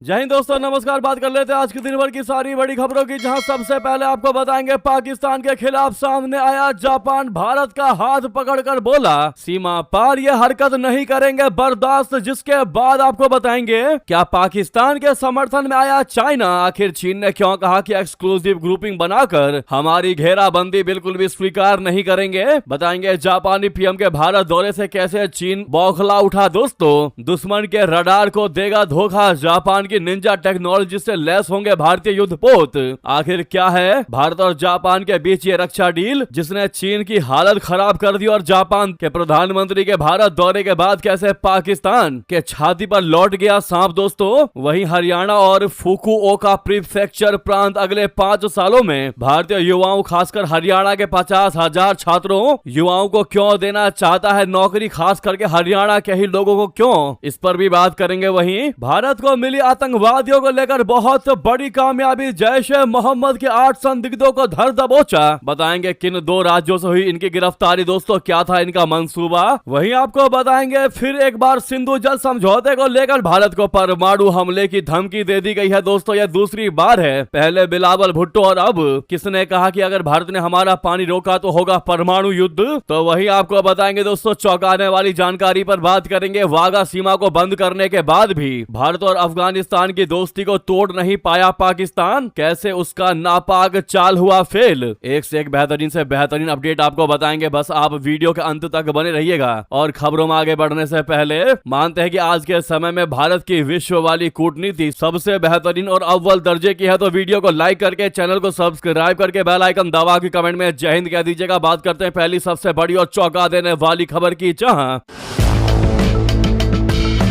जय हिंद दोस्तों, नमस्कार। बात कर लेते हैं आज के दिन भर की सारी बड़ी खबरों की, जहां सबसे पहले आपको बताएंगे पाकिस्तान के खिलाफ सामने आया जापान। भारत का हाथ पकड़कर बोला सीमा पार ये हरकत नहीं करेंगे बर्दाश्त। जिसके बाद आपको बताएंगे क्या पाकिस्तान के समर्थन में आया चाइना। आखिर चीन ने क्यों कहा कि एक्सक्लूसिव ग्रुपिंग बनाकर हमारी घेराबंदी बिल्कुल भी स्वीकार नहीं करेंगे। बताएंगे जापानी पीएम के भारत दौरे से कैसे चीन बौखला उठा। दोस्तों, दुश्मन के रडार को देगा धोखा, जापान की निंजा टेक्नोलॉजी से लैस होंगे भारतीय युद्धपोत। आखिर क्या है भारत और जापान के बीच ये रक्षा डील जिसने चीन की हालत खराब कर दी, और जापान के प्रधानमंत्री के भारत दौरे के बाद कैसे पाकिस्तान के छाती पर लौट गया सांप। दोस्तों, वहीं हरियाणा और फुकुओका प्रीफेक्चर प्रांत अगले 5 सालों में भारतीय युवाओं, खासकर हरियाणा के 50,000 छात्रों युवाओं को क्यों देना चाहता है नौकरी, खास करके हरियाणा के ही लोगों को क्यों, इस पर भी बात करेंगे। वहीं भारत को मिली आतंकवादियों को लेकर बहुत बड़ी कामयाबी, जैश ए मोहम्मद के 8 संदिग्धों को धर दबोचा। बताएंगे किन 2 राज्यों से हुई इनकी गिरफ्तारी। दोस्तों, क्या था इनका मंसूबा। वहीं आपको बताएंगे फिर एक बार सिंधु जल समझौते को लेकर भारत को परमाणु हमले की धमकी दे दी गई है। दोस्तों, यह दूसरी बार है, पहले बिलावल भुट्टो और अब किसने कहा कि अगर भारत ने हमारा पानी रोका तो होगा परमाणु युद्ध। तो वही आपको बताएंगे दोस्तों, चौंकाने वाली जानकारी पर बात करेंगे। वाघा सीमा को बंद करने के बाद भी भारत और अफगानिस्तान की दोस्ती को तोड़ नहीं पाया पाकिस्तान, कैसे उसका नापाक चाल हुआ फेल। एक से एक बेहतरीन से बेहतरीन अपडेट आपको बताएंगे, बस आप वीडियो के अंत तक बने रहिएगा। और खबरों में आगे बढ़ने से पहले मानते हैं कि आज के समय में भारत की विश्व वाली कूटनीति सबसे बेहतरीन और अव्वल दर्जे की है। तो वीडियो को लाइक करके, चैनल को सब्सक्राइब करके, बेल आइकन दबा के कमेंट में जय हिंद कह दीजिएगा। बात करते हैं पहली सबसे बड़ी और चौंका देने वाली खबर की, जहां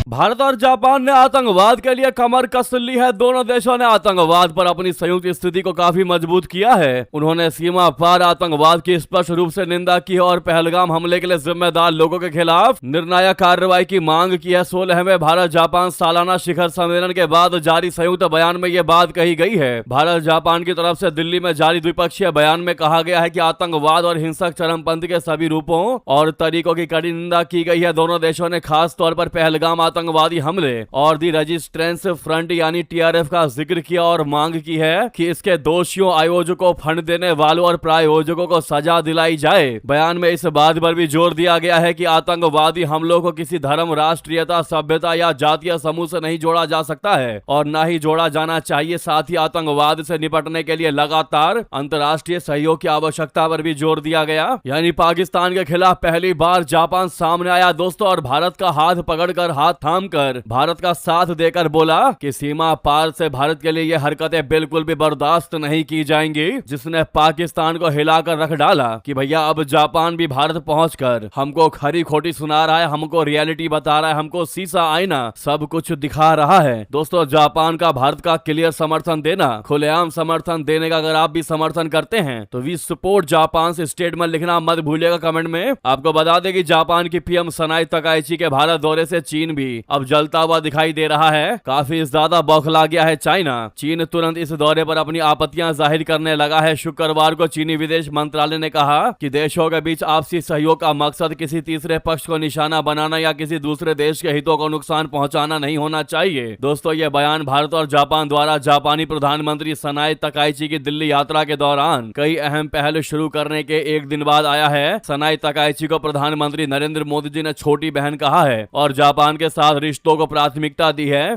भारत और जापान ने आतंकवाद के लिए कमर कस ली है। दोनों देशों ने आतंकवाद पर अपनी संयुक्त स्थिति को काफी मजबूत किया है। उन्होंने सीमा पार आतंकवाद की स्पष्ट रूप से निंदा की है और पहलगाम हमले के लिए जिम्मेदार लोगों के खिलाफ निर्णायक कार्रवाई की मांग की है। 16वें भारत जापान सालाना शिखर सम्मेलन के बाद जारी संयुक्त बयान में यह बात कही गई है। भारत जापान की तरफ से दिल्ली में जारी द्विपक्षीय बयान में कहा गया है कि आतंकवाद और हिंसक चरमपंथी के सभी रूपों और तरीकों की कड़ी निंदा की गई है। दोनों देशों ने खास तौर पर पहलगाम आतंकवादी हमले और दी रेजिस्टेंस फ्रंट यानी टीआरएफ का जिक्र किया और मांग की है कि इसके दोषियों, आयोजकों, फंड देने वालों और प्रायोजकों को सजा दिलाई जाए। बयान में इस बात पर भी जोर दिया गया है कि आतंकवादी हमलों को किसी धर्म, राष्ट्रीयता, सभ्यता या जातीय समूह से नहीं जोड़ा जा सकता है और न ही जोड़ा जाना चाहिए। साथ ही आतंकवाद से निपटने के लिए लगातार अंतर्राष्ट्रीय सहयोग की आवश्यकता पर भी जोर दिया गया। यानी पाकिस्तान के खिलाफ पहली बार जापान सामने आया दोस्तों, और भारत का हाथ पकड़कर, हाथ थामकर भारत का साथ देकर बोला कि सीमा पार से भारत के लिए ये हरकतें बिल्कुल भी बर्दाश्त नहीं की जाएंगी, जिसने पाकिस्तान को हिलाकर रख डाला कि भैया अब जापान भी भारत पहुंचकर हमको खरी खोटी सुना रहा है, हमको रियलिटी बता रहा है, हमको शीशा आईना सब कुछ दिखा रहा है। दोस्तों, जापान का भारत का क्लियर समर्थन देना, खुलेआम समर्थन देने का अगर आप भी समर्थन करते हैं तो वी सपोर्ट जापान से स्टेटमेंट लिखना मत भूलिएगा कमेंट में। आपको बता दें कि जापान की पीएम सनाई तकाइची के भारत दौरे से चीन भी अब जलता हुआ दिखाई दे रहा है। काफी ज्यादा बौखला गया है चाइना। चीन तुरंत इस दौरे पर अपनी आपत्तियां जाहिर करने लगा है। शुक्रवार को चीनी विदेश मंत्रालय ने कहा कि देशों के बीच आपसी सहयोग का मकसद किसी तीसरे पक्ष को निशाना बनाना या किसी दूसरे देश के हितों को नुकसान पहुंचाना नहीं होना चाहिए। दोस्तों, यह बयान भारत और जापान द्वारा जापानी प्रधानमंत्री सनाई तकाइची की दिल्ली यात्रा के दौरान कई अहम पहल शुरू करने के एक दिन बाद आया है। सनाई तकाइची को प्रधानमंत्री नरेंद्र मोदी जी ने छोटी बहन कहा है और जापान के साथ रिश्तों को प्राथमिकता दी है।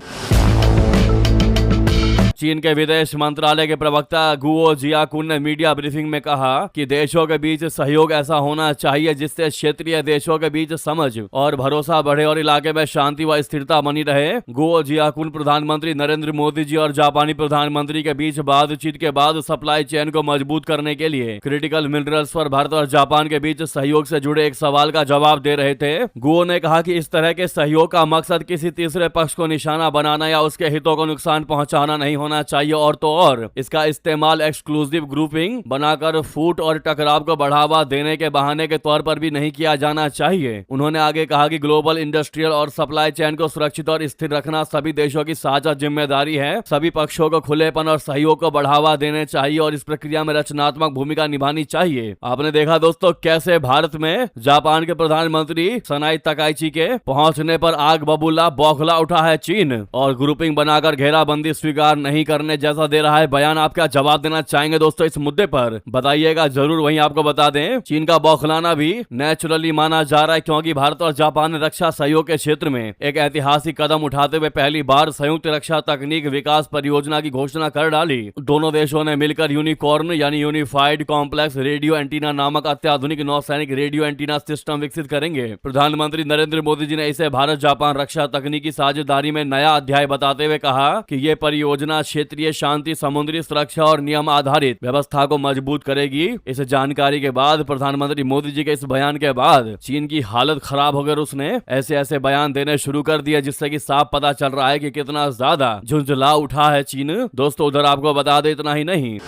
चीन के विदेश मंत्रालय के प्रवक्ता गुओ जियाकुन ने मीडिया ब्रीफिंग में कहा कि देशों के बीच सहयोग ऐसा होना चाहिए जिससे क्षेत्रीय देशों के बीच समझ और भरोसा बढ़े और इलाके में शांति व स्थिरता बनी रहे। गुओ जियाकुन प्रधानमंत्री नरेंद्र मोदी जी और जापानी प्रधानमंत्री के बीच बातचीत के बाद सप्लाई चेन को मजबूत करने के लिए क्रिटिकल मिनरल्स पर भारत और जापान के बीच सहयोग से जुड़े एक सवाल का जवाब दे रहे थे। गुओ ने कहा कि इस तरह के सहयोग का मकसद किसी तीसरे पक्ष को निशाना बनाना या उसके हितों को नुकसान पहुंचाना नहीं होना होना चाहिए और तो और इसका इस्तेमाल एक्सक्लूसिव ग्रुपिंग बनाकर फूट और टकराव को बढ़ावा देने के बहाने के तौर पर भी नहीं किया जाना चाहिए। उन्होंने आगे कहा कि ग्लोबल इंडस्ट्रियल और सप्लाई चेन को सुरक्षित और स्थिर रखना सभी देशों की साझा जिम्मेदारी है। सभी पक्षों को खुलेपन और सहयोग को बढ़ावा देने चाहिए और इस प्रक्रिया में रचनात्मक भूमिका निभानी चाहिए। आपने देखा दोस्तों कैसे भारत में जापान के प्रधानमंत्री सनाई तकाइची के पहुंचने पर आग बबूला बौखला उठा है चीन और ग्रुपिंग बनाकर घेराबंदी स्वीकार नहीं करने जैसा दे रहा है बयान। आप क्या जवाब देना चाहेंगे दोस्तों इस मुद्दे पर, बताइएगा जरूर। वहीं आपको बता दें चीन का बौखलाना भी नेचुरली माना जा रहा है क्योंकि भारत और जापान ने रक्षा सहयोग के क्षेत्र में एक ऐतिहासिक कदम उठाते हुए पहली बार संयुक्त रक्षा तकनीक विकास परियोजना की घोषणा कर डाली। दोनों देशों ने मिलकर यूनिकॉर्न यानी यूनिफाइड कॉम्प्लेक्स रेडियो एंटीना नामक अत्याधुनिक नौसैनिक रेडियो एंटीना सिस्टम विकसित करेंगे। प्रधानमंत्री नरेंद्र मोदी जी ने इसे भारत जापान रक्षा तकनीकी साझेदारी में नया अध्याय बताते हुए कहा कि ये परियोजना क्षेत्रीय शांति, समुद्री सुरक्षा और नियम आधारित व्यवस्था को मजबूत करेगी। इस जानकारी के बाद प्रधानमंत्री मोदी जी के इस बयान के बाद चीन की हालत खराब होकर उसने ऐसे ऐसे बयान देने शुरू कर दिए जिससे कि साफ पता चल रहा है कि कितना ज्यादा झुंझला उठा है चीन। दोस्तों उधर आपको बता दे इतना ही नहीं,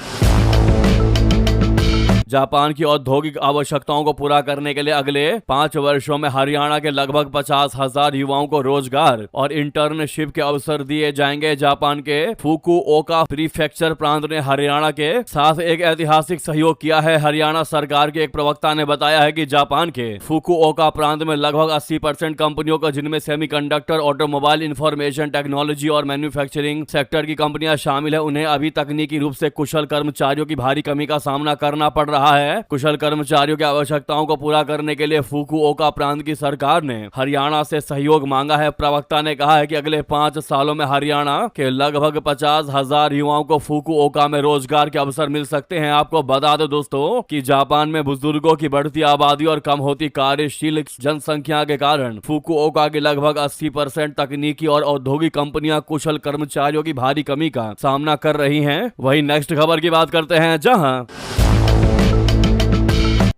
जापान की औद्योगिक आवश्यकताओं को पूरा करने के लिए अगले 5 वर्षों में हरियाणा के लगभग 50,000 युवाओं को रोजगार और इंटर्नशिप के अवसर दिए जाएंगे। जापान के फुकुओका प्रीफेक्चर प्रांत ने हरियाणा के साथ एक ऐतिहासिक सहयोग किया है। हरियाणा सरकार के एक प्रवक्ता ने बताया है कि जापान के फुकुओका प्रांत में लगभग 80% कंपनियों को, जिनमें सेमीकंडक्टर, ऑटोमोबाइल, इंफॉर्मेशन टेक्नोलॉजी और मैन्युफैक्चरिंग सेक्टर की कंपनियां शामिल है, उन्हें अभी तकनीकी रूप से कुशल कर्मचारियों की भारी कमी का सामना करना पड़ रहा है। कुशल कर्मचारियों की आवश्यकताओं को पूरा करने के लिए फुकुओका प्रांत की सरकार ने हरियाणा से सहयोग मांगा है। प्रवक्ता ने कहा है कि अगले 5 सालों में हरियाणा के लगभग 50,000 युवाओं को फुकुओका में रोजगार के अवसर मिल सकते हैं। आपको बता दो दोस्तों कि जापान में बुजुर्गों की बढ़ती आबादी और कम होती कार्यशील जनसंख्या के कारण फुकुओका की लगभग 80% तकनीकी और औद्योगिक कंपनियां कुशल कर्मचारियों की भारी कमी का सामना कर रही हैं। वही नेक्स्ट खबर की बात करते हैं, जहां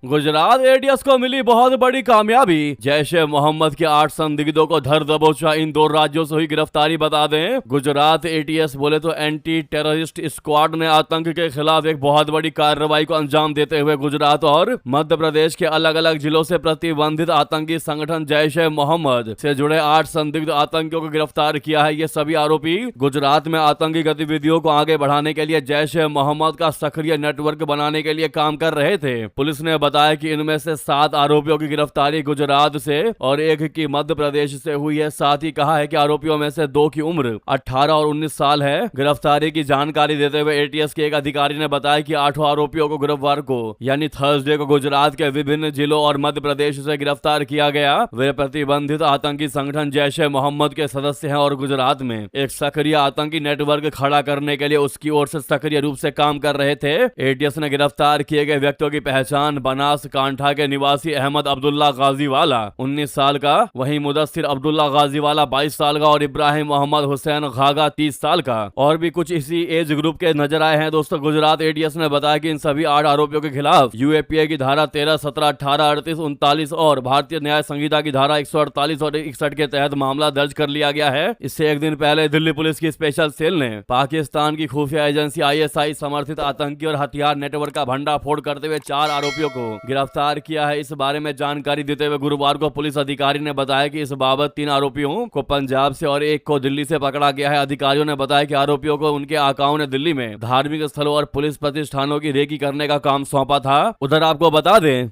गुजरात एटीएस को मिली बहुत बड़ी कामयाबी। जैश-ए मोहम्मद के 8 संदिग्धों को धर दबोचा। इन 2 राज्यों से हुई गिरफ्तारी बता दें। गुजरात एटीएस बोले तो एंटी टेररिस्ट स्क्वाड ने आतंक के खिलाफ एक बहुत बड़ी कार्रवाई को अंजाम देते हुए गुजरात और मध्य प्रदेश के अलग अलग जिलों से प्रतिबंधित आतंकी संगठन जैश-ए मोहम्मद से जुड़े 8 संदिग्ध आतंकियों को गिरफ्तार किया है। ये सभी आरोपी गुजरात में आतंकी गतिविधियों को आगे बढ़ाने के लिए जैश-ए मोहम्मद का सक्रिय नेटवर्क बनाने के लिए काम कर रहे थे। पुलिस ने बताया कि इनमें से 7 आरोपियों की गिरफ्तारी गुजरात से और 1 की मध्य प्रदेश से हुई है। साथ ही कहा है कि आरोपियों में से 2 की उम्र 18 और 19 साल है। गिरफ्तारी की जानकारी देते हुए एटीएस के एक अधिकारी ने बताया कि 8 आरोपियों को गुरुवार को यानी थर्सडे को गुजरात के विभिन्न जिलों और मध्य प्रदेश से गिरफ्तार किया गया। वे प्रतिबंधित आतंकी संगठन जैश-ए मोहम्मद के सदस्य हैं और गुजरात में एक सक्रिय आतंकी नेटवर्क खड़ा करने के लिए उसकी ओर से सक्रिय रूप से काम कर रहे थे। एटीएस ने गिरफ्तार किए गए व्यक्तियों की पहचान बनासकांठा के निवासी अहमद अब्दुल्ला गाजीवाला 19 साल का, वहीं मुदस्सिर अब्दुल्ला गाजीवाला 22 साल का और इब्राहिम मोहम्मद हुसैन घागा 30 साल का और भी कुछ इसी एज ग्रुप के नजर आए हैं। दोस्तों गुजरात एटीएस ने बताया कि इन सभी 8 आरोपियों के खिलाफ यूएपीए की धारा 13, 17, 18, 38, 39 और भारतीय न्याय संहिता की धारा 148 और 61 के तहत मामला दर्ज कर लिया गया है। इससे एक दिन पहले दिल्ली पुलिस की स्पेशल सेल ने पाकिस्तान की खुफिया एजेंसी आईएसआई समर्थित आतंकी और हथियार नेटवर्क का भंडाफोड़ करते हुए 4 आरोपियों को गिरफ्तार किया है। इस बारे में जानकारी देते हुए गुरुवार को पुलिस अधिकारी ने बताया कि इस बाबत 3 आरोपियों को पंजाब से और 1 को दिल्ली से पकड़ा गया है। अधिकारियों ने बताया कि आरोपियों को उनके आकाओं ने दिल्ली में धार्मिक स्थलों और पुलिस प्रतिष्ठानों की रेकी करने का काम सौंपा था। उधर आपको बता दें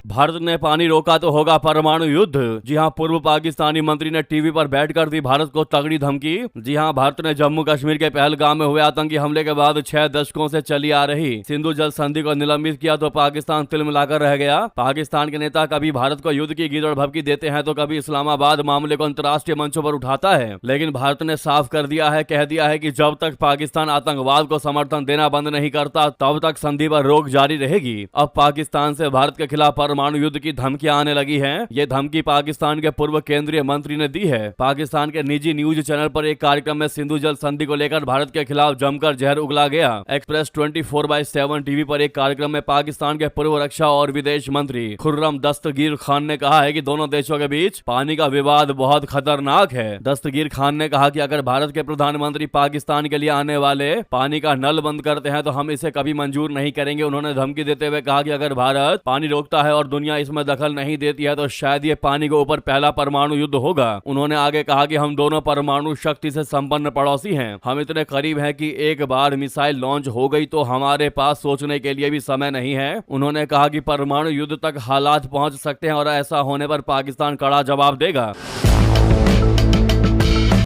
भारत ने पानी रोका तो होगा परमाणु युद्ध। जी हां, पूर्व पाकिस्तानी मंत्री ने टीवी पर बैठकर दी भारत को तगड़ी धमकी। जी हां, भारत ने जम्मू कश्मीर के पहलगाम में हुए आतंकी हमले के बाद 6 दशकों से चली आ रही सिंधु जल संधि को निलंबित किया तो पाकिस्तान तिलमिलाकर रह गया। पाकिस्तान के नेता कभी भारत को युद्ध की गीदड़ भभकी देते हैं तो कभी इस्लामाबाद मामले को अंतर्राष्ट्रीय मंचों पर उठाता है, लेकिन भारत ने साफ कर दिया है, कह दिया है कि जब तक पाकिस्तान आतंकवाद को समर्थन देना बंद नहीं करता तब तक संधि पर रोक जारी रहेगी। अब पाकिस्तान से भारत के खिलाफ परमाणु परमाणु युद्ध की धमकियां आने लगी हैं। ये धमकी पाकिस्तान के पूर्व केंद्रीय मंत्री ने दी है। पाकिस्तान के निजी न्यूज चैनल पर एक कार्यक्रम में सिंधु जल संधि को लेकर भारत के खिलाफ जमकर जहर उगला गया। एक्सप्रेस 24/7 टीवी पर एक कार्यक्रम में पाकिस्तान के पूर्व रक्षा और विदेश मंत्री खुर्रम दस्तगीर खान ने कहा है कि दोनों देशों के बीच पानी का विवाद बहुत खतरनाक है। दस्तगीर खान ने कहा कि अगर भारत के प्रधानमंत्री पाकिस्तान के लिए आने वाले पानी का नल बंद करते हैं तो हम इसे कभी मंजूर नहीं करेंगे। उन्होंने धमकी देते हुए कहा कि अगर भारत पानी रोकता है और दुनिया इसमें दखल नहीं देती है तो शायद ये पानी के ऊपर पहला परमाणु युद्ध होगा। उन्होंने आगे कहा कि हम दोनों परमाणु शक्ति से संपन्न पड़ोसी हैं। हम इतने करीब हैं कि एक बार मिसाइल लॉन्च हो गई तो हमारे पास सोचने के लिए भी समय नहीं है। उन्होंने कहा कि परमाणु युद्ध तक हालात पहुंच सकते हैं और ऐसा होने पर पाकिस्तान कड़ा जवाब देगा।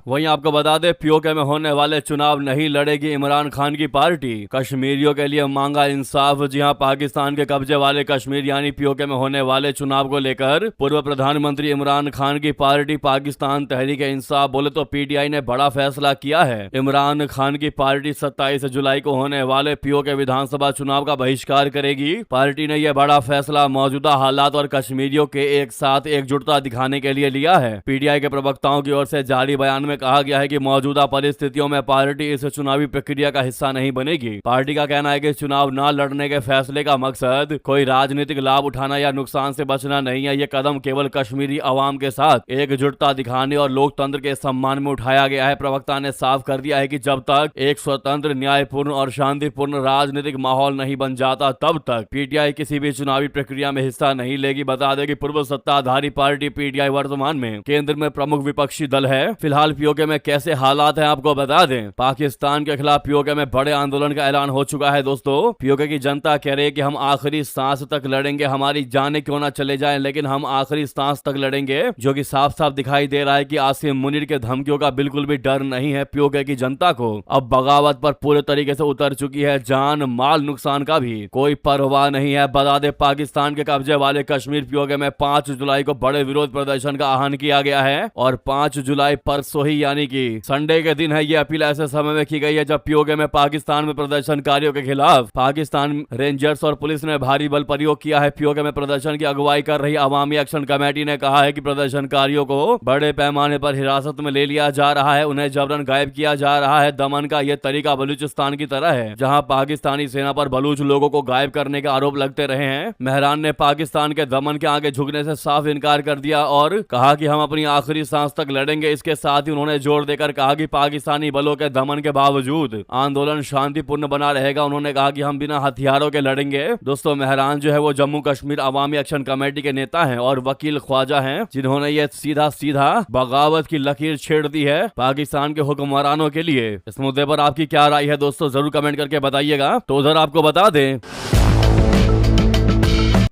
वहीं आपको बता दें, पीओके में होने वाले चुनाव नहीं लड़ेगी इमरान खान की पार्टी। कश्मीरियों के लिए मांगा इंसाफ। जी हां, पाकिस्तान के कब्जे वाले कश्मीर यानी पीओके में होने वाले चुनाव को लेकर पूर्व प्रधानमंत्री इमरान खान की पार्टी पाकिस्तान तहरीक इंसाफ बोले तो पीटीआई ने बड़ा फैसला किया है। इमरान खान की पार्टी 27 जुलाई को होने वाले पीओके विधानसभा चुनाव का बहिष्कार करेगी। पार्टी ने यह बड़ा फैसला मौजूदा हालात और कश्मीरियों के एक साथ एकजुटता दिखाने के लिए लिया है। पीटीआई के प्रवक्ताओं की ओर से जारी बयान में कहा गया है कि मौजूदा परिस्थितियों में पार्टी इस चुनावी प्रक्रिया का हिस्सा नहीं बनेगी। पार्टी का कहना है कि चुनाव न लड़ने के फैसले का मकसद कोई राजनीतिक लाभ उठाना या नुकसान से बचना नहीं है। ये कदम केवल कश्मीरी अवाम के साथ एकजुटता दिखाने और लोकतंत्र के सम्मान में उठाया गया है। प्रवक्ता ने साफ कर दिया है कि जब तक एक स्वतंत्र, न्यायपूर्ण और शांतिपूर्ण राजनीतिक माहौल नहीं बन जाता तब तक पीटीआई किसी भी चुनावी प्रक्रिया में हिस्सा नहीं लेगी। बता दें कि पूर्व सत्ताधारी पार्टी पीटीआई वर्तमान में केंद्र में प्रमुख विपक्षी दल है। फिलहाल पीओके में कैसे हालात हैं आपको बता दें। पाकिस्तान के खिलाफ पीओके में बड़े आंदोलन का ऐलान हो चुका है। दोस्तों, पीओके की जनता कह रही है कि हम आखिरी सांस तक लड़ेंगे, हमारी जानें क्यों ना चले जाएं, लेकिन हम आखिरी सांस तक लड़ेंगे। जो कि साफ साफ दिखाई दे रहा है कि आसिम मुनीर के धमकियों का बिल्कुल भी डर नहीं है पीओके की जनता को। अब बगावत पर पूरे तरीके से उतर चुकी है। जान माल नुकसान का भी कोई परवाह नहीं है। बता दें, पाकिस्तान के कब्जे वाले कश्मीर पीओके में 5 जुलाई को बड़े विरोध प्रदर्शन का आह्वान किया गया है और 5 जुलाई परसों ही यानी कि संडे के दिन है। ये अपील ऐसे समय में की गई है जब पीओके में पाकिस्तान में प्रदर्शनकारियों के खिलाफ पाकिस्तान रेंजर्स और पुलिस ने भारी बल प्रयोग किया है। पीओके में प्रदर्शन की अगुवाई कर रही अवामी एक्शन कमेटी ने कहा है कि प्रदर्शनकारियों को बड़े पैमाने पर हिरासत में ले लिया जा रहा है, उन्हें जबरन गायब किया जा रहा है। दमन का यह तरीका बलूचिस्तान की तरह है, जहां पाकिस्तानी सेना पर बलूच लोगों को गायब करने के आरोप लगते रहे हैं। मेहरान ने पाकिस्तान के दमन के आगे झुकने से साफ इनकार कर दिया और कहा कि हम अपनी आखिरी सांस तक लड़ेंगे। इसके साथ ही उन्होंने जोर देकर कहा कि पाकिस्तानी बलों के दमन के बावजूद आंदोलन शांतिपूर्ण बना रहेगा। उन्होंने कहा कि हम बिना हथियारों के लड़ेंगे। दोस्तों, मेहरान जो है वो जम्मू कश्मीर अवामी एक्शन कमेटी के नेता हैं और वकील ख्वाजा हैं, जिन्होंने ये सीधा सीधा बगावत की लकीर छेड़ दी है पाकिस्तान के हुक्मरानों के लिए। इस मुद्दे पर आपकी क्या राय है दोस्तों, जरूर कमेंट करके बताइएगा। तो उधर आपको बता दें,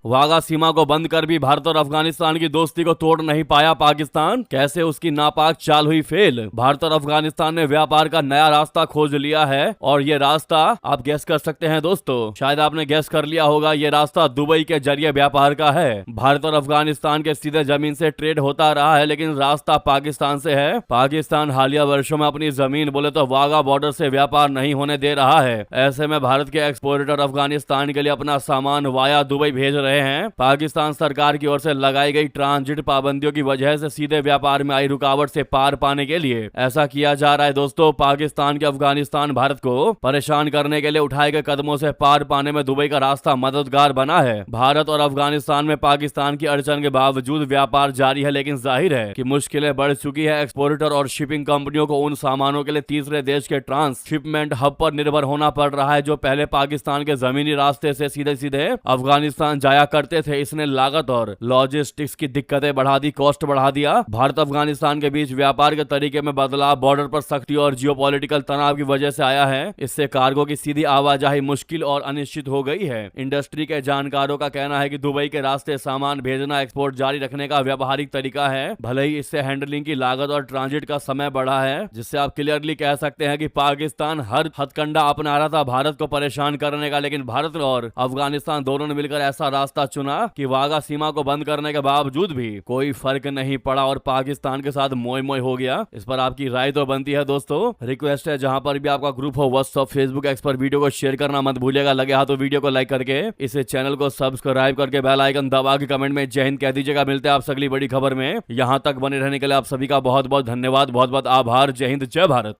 वाघा सीमा को बंद कर भी भारत और अफगानिस्तान की दोस्ती को तोड़ नहीं पाया पाकिस्तान। कैसे उसकी नापाक चाल हुई फेल। भारत और अफगानिस्तान ने व्यापार का नया रास्ता खोज लिया है और ये रास्ता आप गैस कर सकते हैं दोस्तों, शायद आपने गैस कर लिया होगा, ये रास्ता दुबई के जरिए व्यापार का है। भारत और अफगानिस्तान के सीधे जमीन से ट्रेड होता रहा है, लेकिन रास्ता पाकिस्तान से है। पाकिस्तान हालिया वर्षों में अपनी जमीन बोले तो वाघा बॉर्डर से व्यापार नहीं होने दे रहा है। ऐसे में भारत के एक्सपोर्टर अफगानिस्तान के लिए अपना सामान वाया दुबई भेज रहे हैं। पाकिस्तान सरकार की ओर से लगाई गई ट्रांजिट पाबंदियों की वजह से सीधे व्यापार में आई रुकावट से पार पाने के लिए ऐसा किया जा रहा है। दोस्तों, पाकिस्तान के अफगानिस्तान भारत को परेशान करने के लिए उठाए गए कदमों से पार पाने में दुबई का रास्ता मददगार बना है। भारत और अफगानिस्तान में पाकिस्तान की अड़चन के बावजूद व्यापार जारी है, लेकिन जाहिर है कि मुश्किलें बढ़ चुकी है। एक्सपोर्टर और शिपिंग कंपनियों को उन सामानों के लिए तीसरे देश के ट्रांसशिपमेंट हब पर निर्भर होना पड़ रहा है जो पहले पाकिस्तान के जमीनी रास्ते से सीधे सीधे अफगानिस्तान जाया करते थे। इसने लागत और लॉजिस्टिक्स की दिक्कतें बढ़ा दी, कॉस्ट बढ़ा दिया। भारत अफगानिस्तान के बीच व्यापार के तरीके में बदलाव बॉर्डर पर सख्ती और जियोपॉलिटिकल तनाव की वजह से आया है। इससे कार्गो की सीधी आवाजाही मुश्किल और अनिश्चित हो गई है। इंडस्ट्री के जानकारों का कहना है कि दुबई के रास्ते सामान भेजना एक्सपोर्ट जारी रखने का व्यावहारिक तरीका है, भले ही इससे हैंडलिंग की लागत और ट्रांजिट का समय बढ़ा है, जिससे आप क्लियरली कह सकते हैं कि पाकिस्तान हर हथकंडा अपना रहा था भारत को परेशान करने का, लेकिन भारत और अफगानिस्तान दोनों ने मिलकर ऐसा रास्ता रास्ता चुना कि वाघा सीमा को बंद करने के बावजूद भी कोई फर्क नहीं पड़ा और पाकिस्तान के साथ मोय मोय हो गया। इस पर आपकी राय तो बनती है दोस्तों। रिक्वेस्ट है जहां पर भी आपका ग्रुप हो व्हाट्सएप फेसबुक एक्स पर वीडियो को शेयर करना मत भूलिएगा। लगे हाथों वीडियो को लाइक करके इस चैनल को सब्सक्राइब करके बेल आइकन दबा के कमेंट में जय हिंद कह दीजिएगा। मिलते हैं आप अगली बड़ी खबर में। यहां तक बने रहने के लिए आप सभी का बहुत बहुत धन्यवाद, बहुत बहुत आभार। जय हिंद, जय भारत।